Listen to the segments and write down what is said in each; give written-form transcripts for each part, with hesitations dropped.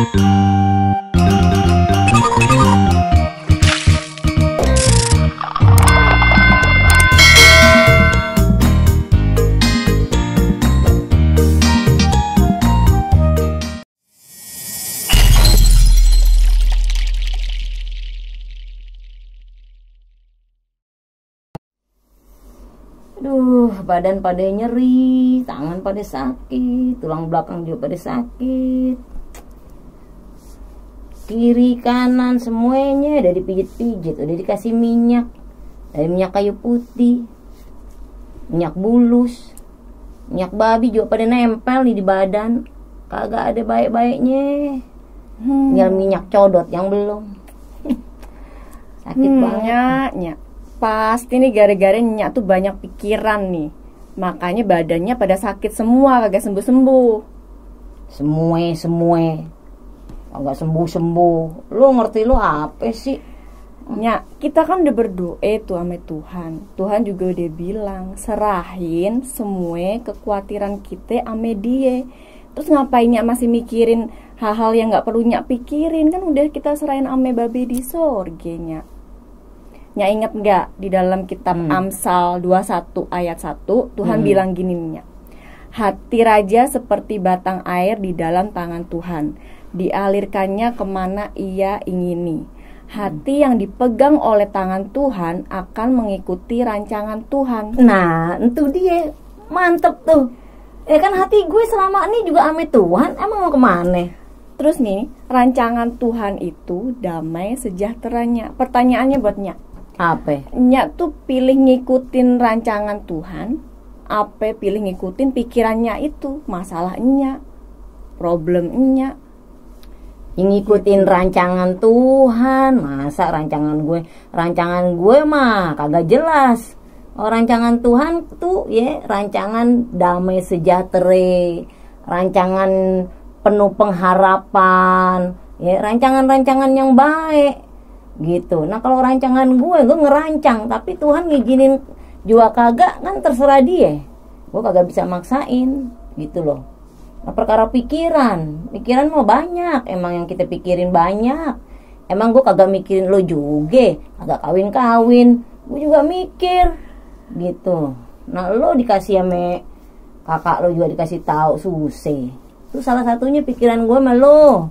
Aduh, badan pada nyeri, tangan pada sakit, tulang belakang juga pada sakit. Kiri kanan semuanya udah dipijit-pijit, udah dikasih minyak. Dari minyak kayu putih, minyak bulus, minyak babi juga pada nempel nih di badan. Kagak ada baik-baiknya. Tinggal minyak codot yang belum. Sakit banget. Nyak. Pasti nih gara-gara Nyak tuh banyak pikiran nih. Makanya badannya pada sakit semua, kagak sembuh-sembuh. Semua kagak sembuh-sembuh. Lu ngerti lu apa sih? Nyak, kita kan udah berdoa tuh sama Tuhan. Tuhan juga udah bilang, serahin semua kekhawatiran kita sama Dia. Terus ngapain Nyak masih mikirin hal-hal yang gak perlu Nyak pikirin? Kan udah kita serahin sama Babe di sorga, Nyak. Nyak inget gak di dalam kitab Amsal 21 ayat 1 Tuhan bilang gini Nyak, hati raja seperti batang air di dalam tangan Tuhan, dialirkannya kemana ia ingini. Hati yang dipegang oleh tangan Tuhan akan mengikuti rancangan Tuhan. Nah, itu dia. Mantep tuh. Kan hati gue selama ini juga ame Tuhan. Emang mau kemana? Terus nih, rancangan Tuhan itu damai sejahteranya. Pertanyaannya buat Nyak, Apa? Nyak tuh pilih ngikutin rancangan Tuhan, apa pilih ngikutin pikirannya itu? Masalah Nyak, problem Nyak. Yang ngikutin rancangan Tuhan. Masa rancangan gue mah kagak jelas. Oh, rancangan Tuhan tuh rancangan damai sejahtera, rancangan penuh pengharapan, rancangan-rancangan yang baik gitu. Nah kalau rancangan gue ngerancang, tapi Tuhan ngizinin juga kagak, kan terserah dia. Gue kagak bisa maksain gitu loh. Nah perkara pikiran mah banyak. Emang yang kita pikirin banyak. Emang gue kagak mikirin lo juga, kagak kawin-kawin, gue juga mikir gitu. Nah lo dikasih sama kakak lo juga dikasih tahu susah. Itu salah satunya pikiran gue sama lo.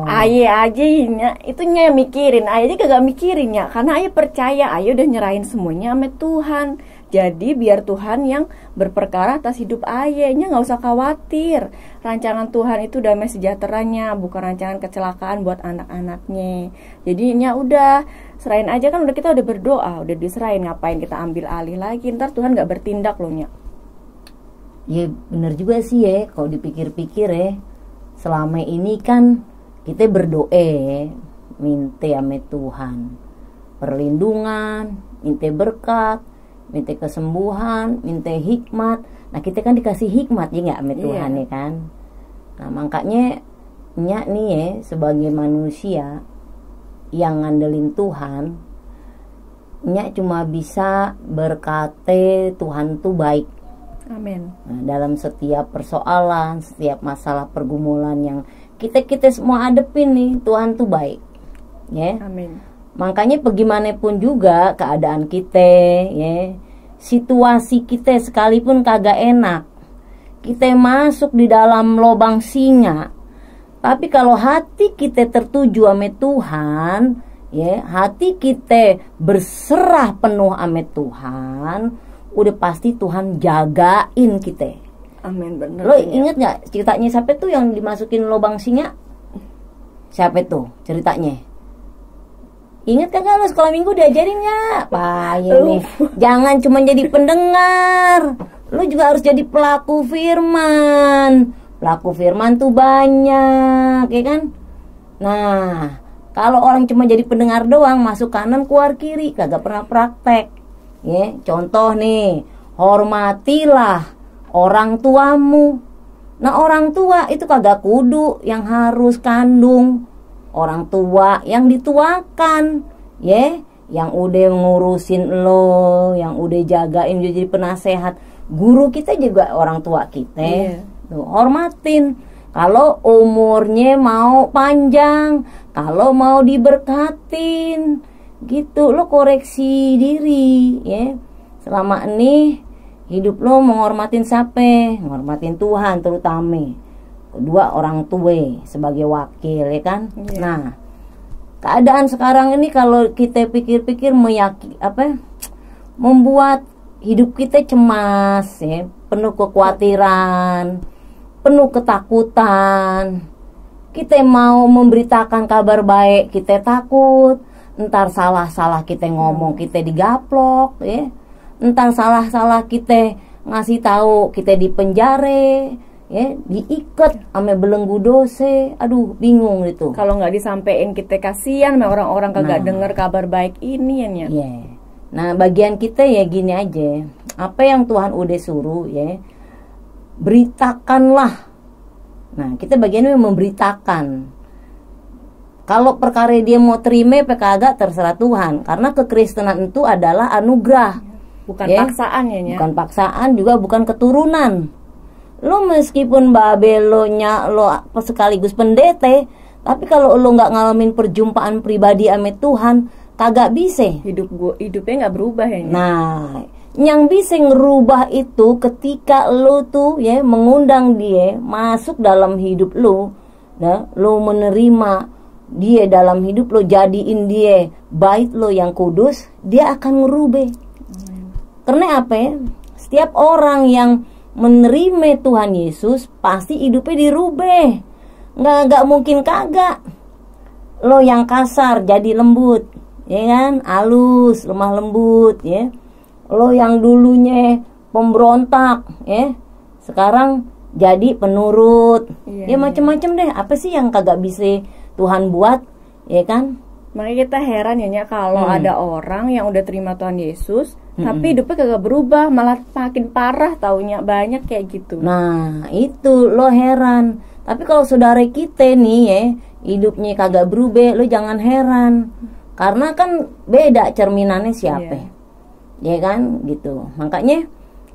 Aye aja Nyak, itu Nyak yang mikirin, Aye aja kagak mikirin Nyak, karena Aye percaya, Aye udah nyerahin semuanya sama Tuhan. Jadi biar Tuhan yang berperkara atas hidup Aye, Nyak gak usah khawatir. Rancangan Tuhan itu damai sejahteranya, bukan rancangan kecelakaan buat anak-anaknya. Jadi Nyak udah serahin aja, kan udah kita udah berdoa, udah diserahin, ngapain kita ambil alih lagi, ntar Tuhan gak bertindak loh Nyak. Ya bener juga sih kalau dipikir-pikir selama ini kan kita berdoa minta sama Tuhan perlindungan, minta berkat, minta kesembuhan, minta hikmat. Nah kita kan dikasih hikmat ya nggak sama Tuhan ya kan. Nah makanya Nyak nih sebagai manusia yang ngandelin Tuhan, Nyak cuma bisa berkata Tuhan tuh baik. Amin. Nah, dalam setiap persoalan, setiap masalah pergumulan yang kita semua hadepin nih, Tuhan tuh baik. Ya. Amin. Makanya bagaimanapun juga keadaan kita, situasi kita sekalipun kagak enak, kita masuk di dalam lubang singa. Tapi kalau hati kita tertuju sama Tuhan, hati kita berserah penuh sama Tuhan, udah pasti Tuhan jagain kita. Amin, bener. Lo inget gak ceritanya siapa tuh yang dimasukin lubang singa? Siapa tuh ceritanya? Ingat kagak lo sekolah minggu diajarin gak? Nih, jangan cuma jadi pendengar, lo juga harus jadi pelaku firman. Pelaku firman tuh banyak, ya kan? Nah, kalau orang cuma jadi pendengar doang, masuk kanan keluar kiri, kagak pernah praktek. Contoh nih, hormatilah orang tuamu. Nah orang tua itu kagak kudu yang harus kandung. Orang tua yang dituakan, yang udah ngurusin lo, yang udah jagain, jadi penasehat. Guru kita juga orang tua kita. Tuh, hormatin. kalau umurnya mau panjang, kalau mau diberkatin, gitu. Lo koreksi diri, ya. Selama ini hidup lo menghormatin siapa? Menghormatin Tuhan terutama. Kedua, orang tua sebagai wakil, ya kan? Iya. Nah, keadaan sekarang ini kalau kita pikir-pikir membuat hidup kita cemas, ya, penuh kekhawatiran, penuh ketakutan. Kita mau memberitakan kabar baik, kita takut. Entar salah-salah kita ngomong, kita digaplok, ya. Entar salah-salah kita ngasih tahu, kita dipenjara, ya, diikat sama belenggu dosa. Aduh, bingung gitu. Kalau nggak disampein kita kasihan sama orang-orang kagak Nah. denger kabar baik ini ya. Ya. Nah, bagian kita ya gini aja. Apa yang Tuhan udah suruh, ya, beritakanlah. Nah, kita bagiannya memberitakan. Kalau perkara dia mau terima apa kagak terserah Tuhan. Karena kekristenan itu adalah anugerah. Bukan Ya. paksaan ya. Bukan paksaan, juga bukan keturunan. Lo meskipun babe lo sekaligus pendeta, tapi kalau lo nggak ngalamin perjumpaan pribadi sama Tuhan, kagak bisa. Hidupnya nggak berubah ya. Nah, yang bisa ngerubah itu ketika lo tuh, ya, mengundang dia masuk dalam hidup lo, ya, lo menerima dia dalam hidup lo, jadiin dia bait lo yang kudus, dia akan ngerubah. Karena apa ya? Setiap orang yang menerima Tuhan Yesus pasti hidupnya dirubah. Nggak mungkin kagak. Lo yang kasar jadi lembut, ya kan? Halus, lemah lembut, ya. Lo yang dulunya pemberontak, ya, sekarang jadi penurut. Iya, Ya macem-macem deh. Apa sih yang kagak bisa Tuhan buat, ya kan? Makanya kita heran ya kalau ada orang yang udah terima Tuhan Yesus, tapi hidupnya kagak berubah, malah makin parah taunya, banyak kayak gitu. Nah, itu lo heran. Tapi kalau saudara kita nih, ya, hidupnya kagak berubah, lo jangan heran. Karena kan beda cerminannya siapa. Ya kan, gitu. Makanya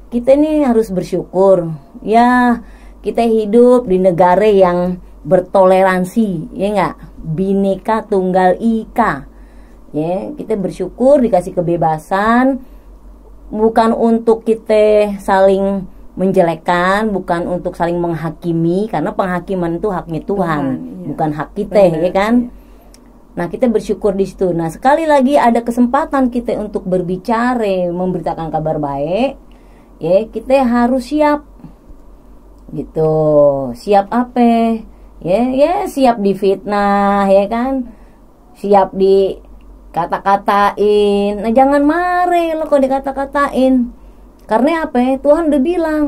kita nih harus bersyukur. Ya, kita hidup di negara yang bertoleransi, ya enggak? Bhinneka Tunggal Ika. Ya, kita bersyukur dikasih kebebasan, bukan untuk kita saling menjelekkan, bukan untuk saling menghakimi, karena penghakiman itu haknya Tuhan, iya. bukan hak kita. Benar, Ya kan? iya. Nah, kita bersyukur di situ. Nah, sekali lagi ada kesempatan kita untuk berbicara, memberitakan kabar baik, ya, kita harus siap. Gitu. Siap apa? Ya, siap difitnah, ya kan? Siap di kata-katain. Nah, jangan marah lo kalau dikata-katain. Karena apa ya? Tuhan udah bilang,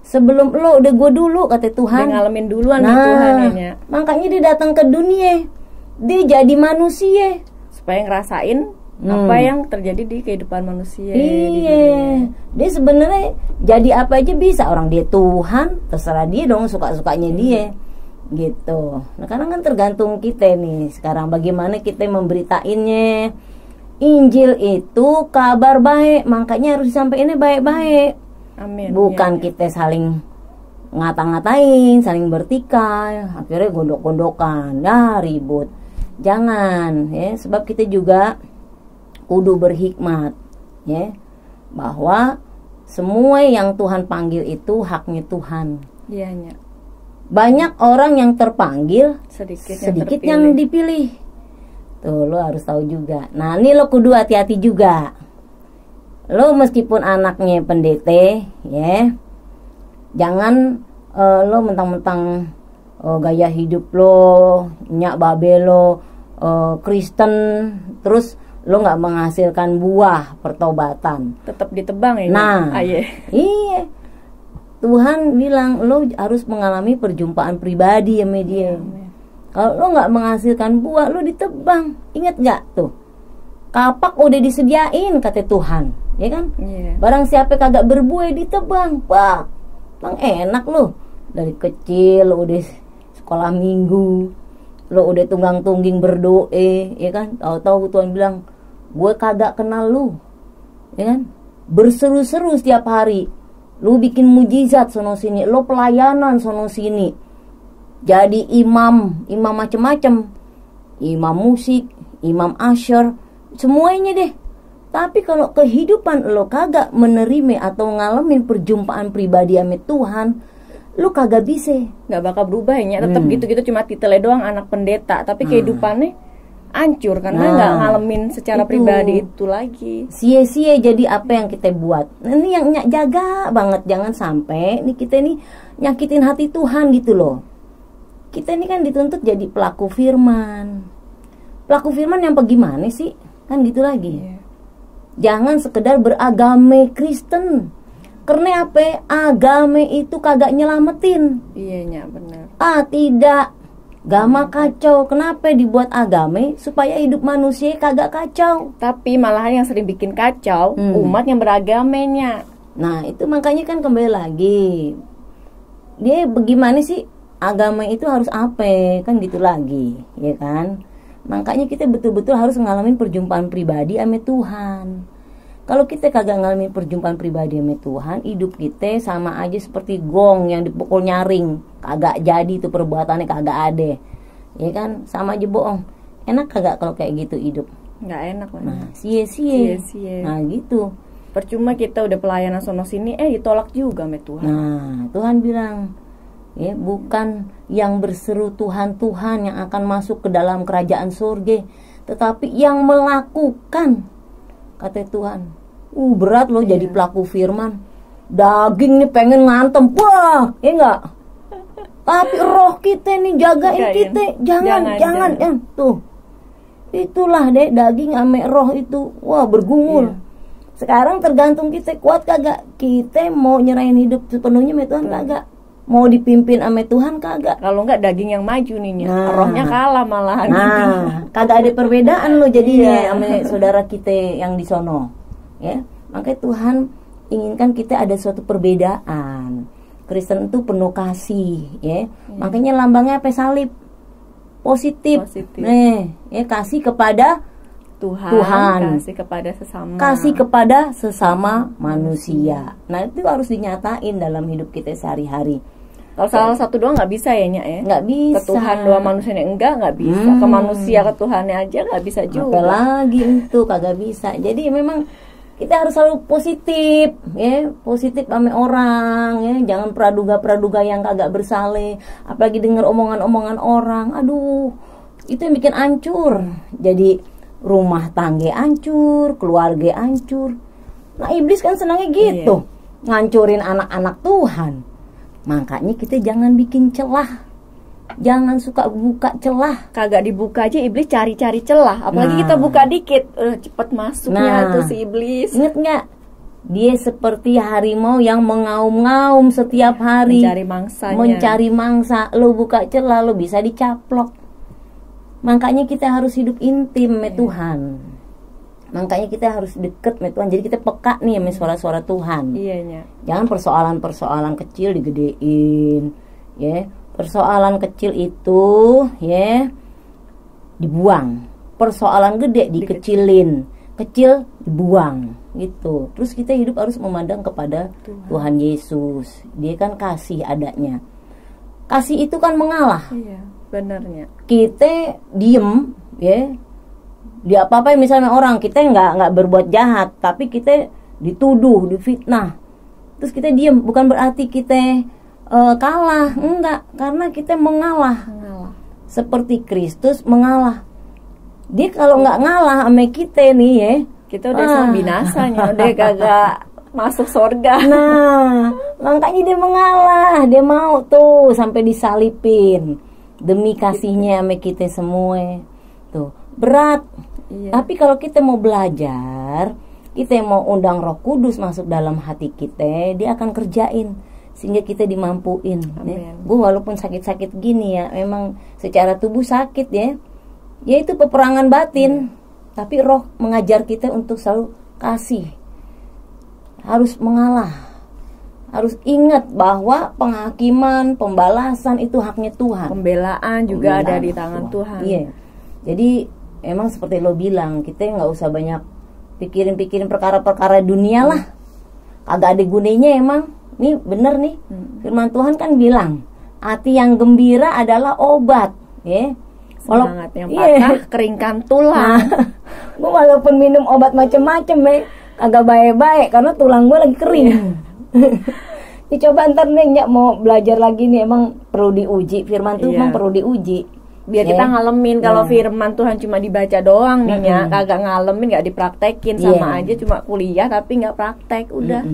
sebelum lo udah gue dulu, kata Tuhan. Dia ngalamin duluan nih Nah, Tuhan ya. makanya dia datang ke dunia. Dia jadi manusia. Supaya ngerasain apa yang terjadi di kehidupan manusia. di dunia. Iya. Dia sebenarnya jadi apa aja bisa. Orang dia Tuhan, terserah dia dong, suka-sukanya dia. Gitu. Nah, karena kan tergantung kita nih sekarang bagaimana kita memberitainnya. Injil itu kabar baik, makanya harus disampaikannya baik-baik. Amin. Bukan Iya. kita saling ngata-ngatain, saling bertikai, akhirnya gondok-gondokan, ya ribut. Jangan, ya, sebab kita juga kudu berhikmat, ya, bahwa semua yang Tuhan panggil itu haknya Tuhan. Iya, Nya. Banyak orang yang terpanggil, Sedikit sedikit yang yang dipilih. Tuh, lo harus tahu juga. Nah, ini lo kudu hati-hati juga. Lo meskipun anaknya pendeta, ya, jangan lo mentang-mentang gaya hidup lo, nyak babe lo Kristen, terus lo nggak menghasilkan buah pertobatan. tetap ditebang ya. Nah, Iya. iya. Tuhan bilang lo harus mengalami perjumpaan pribadi sama dia. Kalau lo nggak menghasilkan buah, lo ditebang. Ingat nggak tuh? Kapak udah disediain kata Tuhan, ya kan? Iya. Barang siapa kagak berbuah ditebang. Wah, bang enak lo. Dari kecil lo udah sekolah minggu, lo udah tunggang-tungging berdoa, ya kan? Tahu-tahu Tuhan bilang, gue kagak kenal lo, ya kan? Berseru-seru setiap hari. Lu bikin mujizat sono sini, lo pelayanan sono sini. jadi imam macem-macem, imam musik, imam asyar, semuanya deh. Tapi kalau kehidupan lo kagak menerima atau ngalamin perjumpaan pribadi sama Tuhan, lo kagak bisa. Nggak bakal berubah ya, tetap gitu-gitu, cuma titelnya doang anak pendeta, tapi kehidupannya hancur karena nggak ngalamin secara pribadi itu lagi. Sia-sia jadi apa yang kita buat. Nah, ini yang jaga banget, jangan sampai nih kita nih nyakitin hati Tuhan gitu loh. Kita ini kan dituntut jadi pelaku firman. Pelaku firman yang bagaimana sih? Kan gitu lagi. Jangan sekedar beragama Kristen. Karena apa? Agama itu kagak nyelamatin. Iya, benar. Tidak. Agama kacau. Kenapa dibuat agama? Supaya hidup manusia kagak kacau. Tapi malahan yang sering bikin kacau umat yang beragamanya. Nah, itu makanya kan kembali lagi. Dia bagaimana sih? Agama itu harus apa? Kan gitu lagi, ya kan? Makanya kita betul-betul harus ngalamin perjumpaan pribadi sama Tuhan. Kalau kita kagak ngalamin perjumpaan pribadi sama Tuhan, hidup kita sama aja seperti gong yang dipukul nyaring. Kagak jadi itu perbuatannya, kagak ada. Ya kan? Sama aja bohong. Enak kagak kalau kayak gitu hidup? Nggak enak lah. Nah, sia-sia. Nah, gitu. Percuma kita udah pelayanan sono sini, ditolak juga sama Tuhan. Nah, Tuhan bilang, ya, bukan yang berseru Tuhan Tuhan yang akan masuk ke dalam kerajaan surga, tetapi yang melakukan, kata Tuhan. Berat loh jadi pelaku firman. Daging nih pengen ngantem, wah, ya enggak. Tapi roh kita nih jagain kita, jangan. Tuh, itulah deh daging ame roh itu, wah bergumul. Sekarang tergantung kita kuat kagak. Kita mau nyerahin hidup sepenuhnya sama Tuhan kagak. Mau dipimpin sama Tuhan kagak. Kalau enggak daging yang maju nih, rohnya kalah malahan. Kagak ada perbedaan lo jadinya sama saudara kita yang di sono. Ya, makanya Tuhan inginkan kita ada suatu perbedaan. Kristen itu penuh kasih, ya. Makanya lambangnya apa? Salib. Positif. Nih, ya, kasih kepada Tuhan, kasih kepada sesama. Kasih kepada sesama manusia. Nah, itu harus dinyatain dalam hidup kita sehari-hari. Kalau salah satu doang nggak bisa ya, Nyak ya? Nggak bisa. Ke Tuhan doang manusianya nggak bisa. Ke manusia ke Tuhannya aja nggak bisa juga. Apalagi itu kagak bisa. Jadi memang kita harus selalu positif, ya, positif sama orang, ya, jangan praduga yang kagak bersalah. Apalagi dengar omongan-omongan orang, aduh, itu yang bikin hancur. Jadi rumah tangga hancur, keluarga hancur. Nah, iblis kan senangnya gitu, ngancurin anak-anak Tuhan. Makanya kita jangan bikin celah, jangan suka buka celah. Kagak dibuka aja iblis cari-cari celah. Apalagi kita buka dikit, cepet masuknya tuh si iblis. Ingat nggak? Dia seperti harimau yang mengaum-ngaum setiap hari, mencari mangsa. Lo buka celah, lo bisa dicaplok. Makanya kita harus hidup intim sama Tuhan. Makanya kita harus deket sama Tuhan. Jadi kita peka nih sama suara-suara Tuhan. Jangan persoalan-persoalan kecil digedein, ya. Persoalan kecil itu, ya, dibuang. Persoalan gede dikecilin, kecil dibuang, gitu. Terus kita hidup harus memandang kepada Tuhan Yesus. Dia kan kasih adanya. Kasih itu kan mengalah. Iya, benarnya. Kita diem, ya. Dia apa-apa misalnya orang, kita nggak berbuat jahat, tapi kita dituduh, difitnah. Terus kita diem, bukan berarti kita kalah, enggak, karena kita mengalah. Seperti Kristus mengalah. Dia kalau nggak ngalah sama kita nih, ya, kita udah semua binasanya, udah kagak masuk surga. Nah, makanya dia mengalah, dia mau tuh sampai disalipin demi kasihnya sama kita semua. Tuh, berat. Tapi kalau kita mau belajar, kita mau undang Roh Kudus masuk dalam hati kita, dia akan kerjain sehingga kita dimampuin. Ya. Gue walaupun sakit-sakit gini ya, memang secara tubuh sakit ya, yaitu peperangan batin. Tapi Roh mengajar kita untuk selalu kasih, harus mengalah, harus ingat bahwa penghakiman, pembalasan itu haknya Tuhan. Pembelaan juga ada di tangan Tuhan. Iya. Jadi emang seperti lo bilang, kita nggak usah banyak pikirin perkara-perkara dunia lah. Kagak ada gunanya emang. Nih bener nih, firman Tuhan kan bilang, Hati yang gembira adalah obat, ya. Semangat yang patah keringkan tulang. Gue walaupun minum obat macem-macem agak baik-baik karena tulang gue lagi kering. Ya, coba ntar nih Nyak mau belajar lagi nih, emang perlu diuji. Firman Tuhan emang perlu diuji. Biar kita ngalamin. Kalau firman Tuhan cuma dibaca doang nih ya, kagak ngalamin, nggak dipraktekin, sama aja cuma kuliah tapi nggak praktek, udah.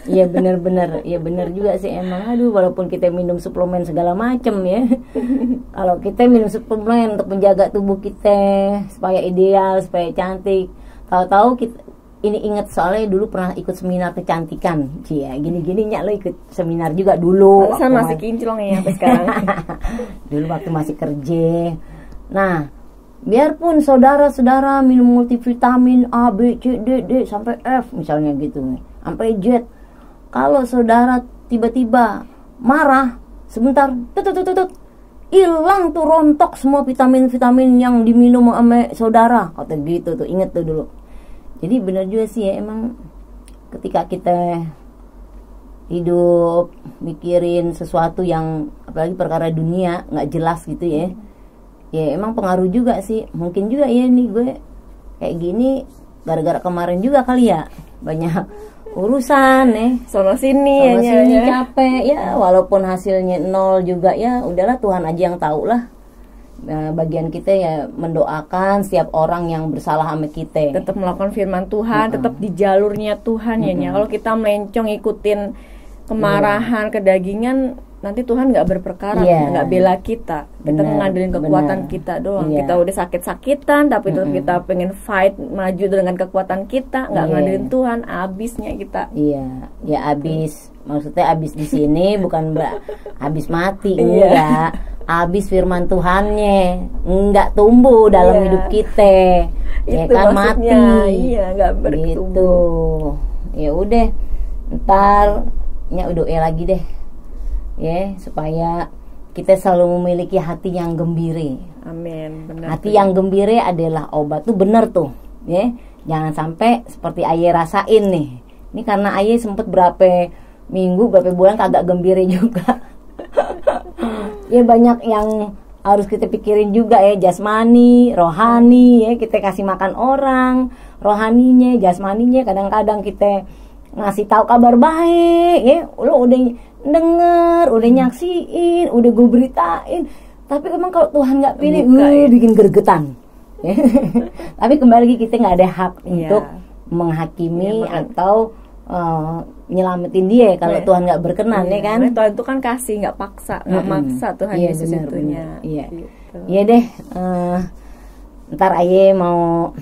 Iya bener-bener, ya bener juga sih emang. Aduh, walaupun kita minum suplemen segala macem ya, kalau kita minum suplemen untuk menjaga tubuh kita supaya ideal, supaya cantik, tahu-tahu kita ini inget soalnya dulu pernah ikut seminar kecantikan, cia gini-gini Nyak, lo ikut seminar juga dulu. Alasan masih kinclong ya sampai sekarang. Dulu waktu masih kerja. Nah, biarpun saudara-saudara minum multivitamin A, B, C, D, D sampai F misalnya gitu, sampai Z. Kalau saudara tiba-tiba marah, sebentar, tutut, hilang tuh, rontok semua vitamin-vitamin yang diminum sama saudara. Kata gitu tuh, inget tuh dulu. Jadi benar juga sih ya, emang ketika kita hidup mikirin sesuatu yang apalagi perkara dunia nggak jelas gitu ya, ya emang pengaruh juga sih. Mungkin juga ya nih gue kayak gini gara-gara kemarin juga kali ya, banyak urusan sono sini capek ya, walaupun hasilnya nol juga ya udahlah, Tuhan aja yang tahu lah. Bagian kita ya mendoakan setiap orang yang bersalah sama kita, tetap melakukan firman Tuhan, tetap di jalurnya Tuhan ya. Kalau kita melencong ikutin kemarahan, kedagingan, nanti Tuhan nggak berperkara, nggak bela kita. Kita ngandelin kekuatan kita doang. Kita udah sakit-sakitan tapi tetap kita pengen fight maju dengan kekuatan kita, nggak ngandelin Tuhan, abisnya kita. Ya abis, maksudnya abis di sini bukan abis mati, enggak. Habis firman Tuhannya nggak tumbuh dalam hidup kita, ya kan, mati. Nggak bertumbuh. Gitu. Ya udah, ntar Nyak doa lagi deh, ya supaya kita selalu memiliki hati yang gembira. Amin. Benar. Hati yang gembira adalah obat tuh, bener tuh, ya. Jangan sampai seperti Aye rasain nih. Ini karena Aye sempet berapa minggu, berapa bulan kagak gembira juga. Ya banyak yang harus kita pikirin juga ya, jasmani, rohani ya, kita kasih makan orang, rohaninya, jasmaninya. Kadang-kadang kita ngasih tahu kabar baik ya, lo udah denger, udah nyaksiin, udah gue beritain, tapi emang kalau Tuhan nggak pilih, bikin gergetan. Tapi kembali lagi kita nggak ada hak untuk menghakimi atau nyelamatin dia kalau Tuhan nggak berkenan, ya kan? Tuhan itu kan kasih, nggak paksa, nggak maksa Tuhan Yesus itunya. Iya deh. Ntar Aye mau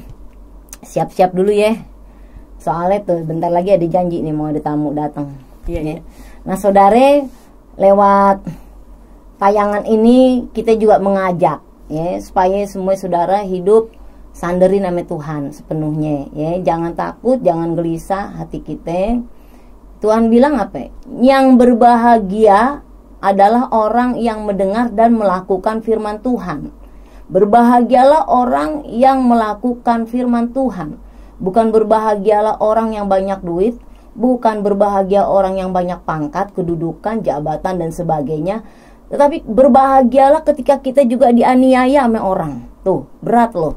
siap-siap dulu ya. Soalnya tuh bentar lagi ada janji nih, mau ada tamu datang. Iya. Nah saudara, lewat tayangan ini kita juga mengajak ya supaya semua saudara hidup sanderin nama Tuhan sepenuhnya ya. Jangan takut, jangan gelisah hati kita. Tuhan bilang apa? Yang berbahagia adalah orang yang mendengar dan melakukan firman Tuhan. Berbahagialah orang yang melakukan firman Tuhan. Bukan berbahagialah orang yang banyak duit, bukan berbahagia orang yang banyak pangkat, kedudukan, jabatan dan sebagainya. Tetapi berbahagialah ketika kita juga dianiaya sama orang. Tuh, berat loh.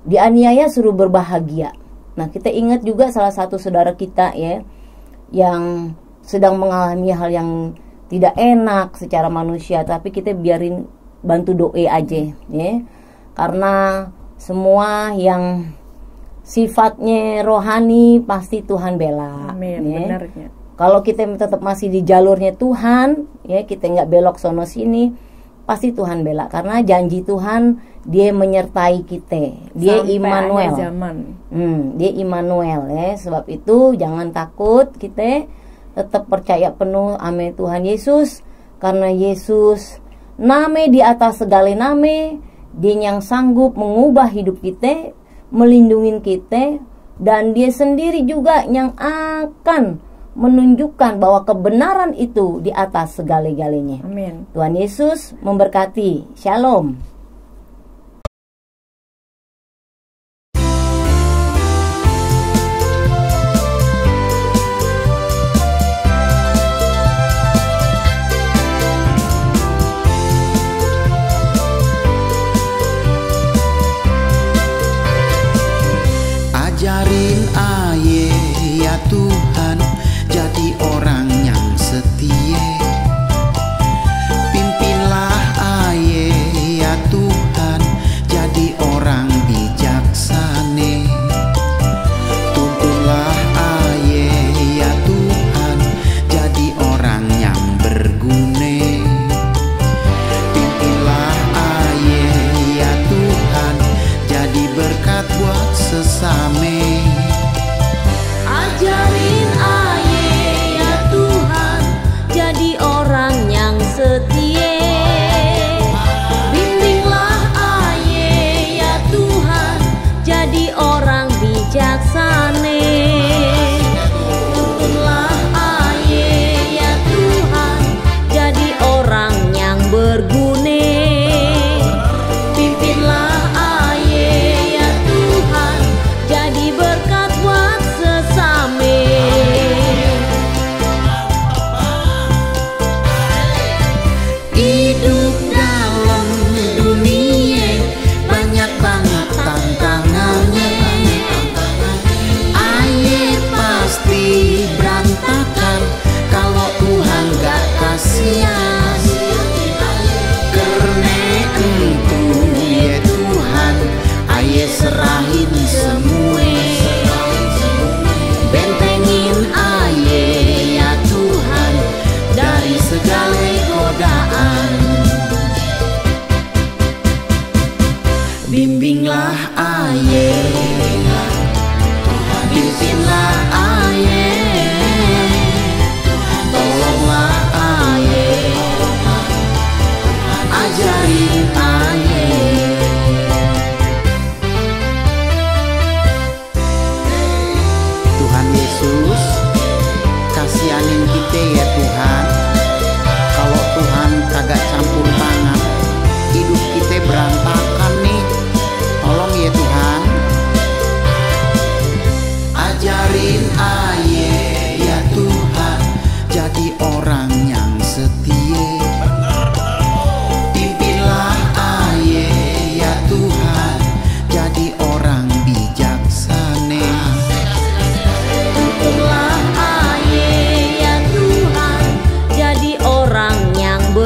Dianiaya suruh berbahagia. Nah, kita ingat juga salah satu saudara kita ya, yang sedang mengalami hal yang tidak enak secara manusia, tapi kita biarin bantu doa aja ya. Karena semua yang sifatnya rohani pasti Tuhan bela. Amin, ya. benarnya. Kalau kita tetap masih di jalurnya Tuhan ya, kita nggak belok sono sini, pasti Tuhan bela. Karena janji Tuhan, dia menyertai kita, dia sampai Immanuel. Dia Immanuel ya. Sebab itu jangan takut, kita tetap percaya penuh sama Tuhan Yesus. Karena Yesus nama di atas segala nama, dia yang sanggup mengubah hidup kita, melindungi kita, dan dia sendiri juga yang akan menunjukkan bahwa kebenaran itu di atas segala-galanya. Amin. Tuhan Yesus memberkati. Shalom.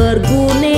berguna